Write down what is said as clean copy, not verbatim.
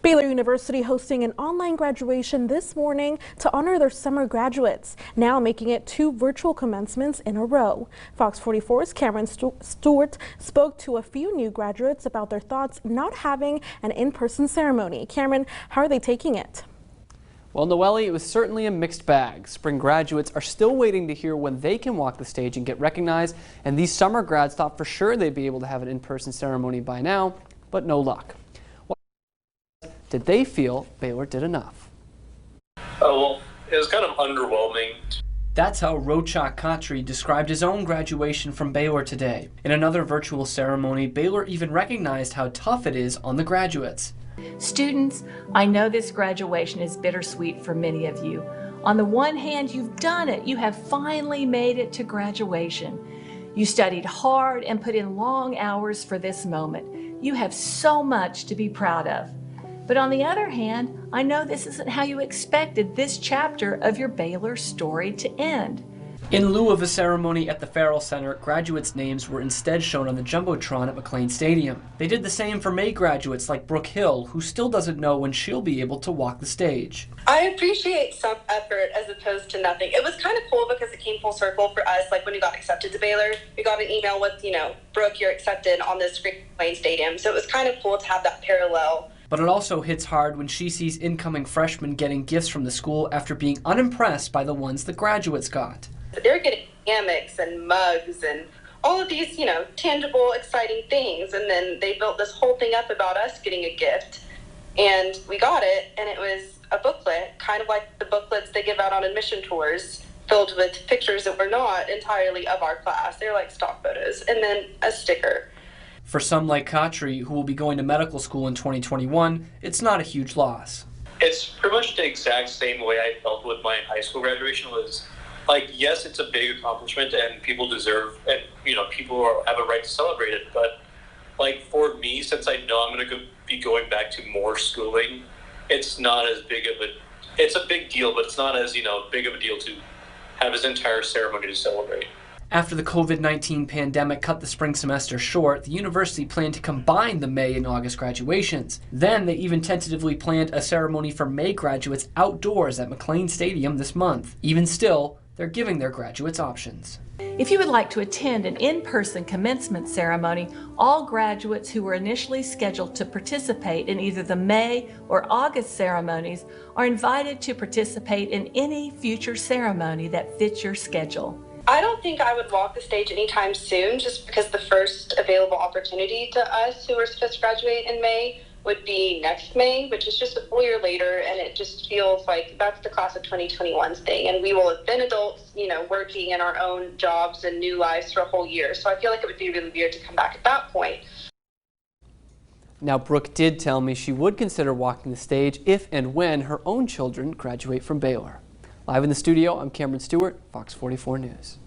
Baylor University hosting an online graduation this morning to honor their summer graduates, now making it 2 virtual commencements in a row. Fox 44's Cameron Stewart spoke to a few new graduates about their thoughts not having an in-person ceremony. Cameron, how are they taking it? Well, Noelle, it was certainly a mixed bag. Spring graduates are still waiting to hear when they can walk the stage and get recognized, and these summer grads thought for sure they'd be able to have an in-person ceremony by now, but no luck. Did they feel Baylor did enough? Well, it was kind of underwhelming. That's how Rochak Khatri described his own graduation from Baylor today. In another virtual ceremony, Baylor even recognized how tough it is on the graduates. Students, I know this graduation is bittersweet for many of you. On the one hand, you've done it. You have finally made it to graduation. You studied hard and put in long hours for this moment. You have so much to be proud of. But on the other hand, I know this isn't how you expected this chapter of your Baylor story to end. In lieu of a ceremony at the Farrell Center, graduates' names were instead shown on the Jumbotron at McLean Stadium. They did the same for May graduates like Brooke Hill, who still doesn't know when she'll be able to walk the stage. I appreciate some effort as opposed to nothing. It was kind of cool because it came full circle for us. Like when we got accepted to Baylor, we got an email with, Brooke, you're accepted on this McLean Stadium. So it was kind of cool to have that parallel. But it also hits hard when she sees incoming freshmen getting gifts from the school after being unimpressed by the ones the graduates got. They're getting hammocks and mugs and all of these, tangible, exciting things. And then they built this whole thing up about us getting a gift. And we got it, and it was a booklet, kind of like the booklets they give out on admission tours, filled with pictures that were not entirely of our class. They're like stock photos. And then a sticker. For some like Khatri, who will be going to medical school in 2021, it's not a huge loss. It's pretty much the exact same way I felt with my high school graduation. Was like, yes, it's a big accomplishment and people deserve, and people have a right to celebrate it. But like for me, since I know I'm going to be going back to more schooling, it's not as big of a. It's a big deal, but it's not as big of a deal to have his entire ceremony to celebrate. After the COVID-19 pandemic cut the spring semester short, the university planned to combine the May and August graduations. Then they even tentatively planned a ceremony for May graduates outdoors at McLean Stadium this month. Even still, they're giving their graduates options. If you would like to attend an in-person commencement ceremony, all graduates who were initially scheduled to participate in either the May or August ceremonies are invited to participate in any future ceremony that fits your schedule. I don't think I would walk the stage anytime soon, just because the first available opportunity to us who are supposed to graduate in May would be next May, which is just a full year later, and it just feels like that's the class of 2021's thing, and we will have been adults, working in our own jobs and new lives for a whole year. So I feel like it would be really weird to come back at that point. Now, Brooke did tell me she would consider walking the stage if and when her own children graduate from Baylor. Live in the studio, I'm Cameron Stewart, Fox 44 News.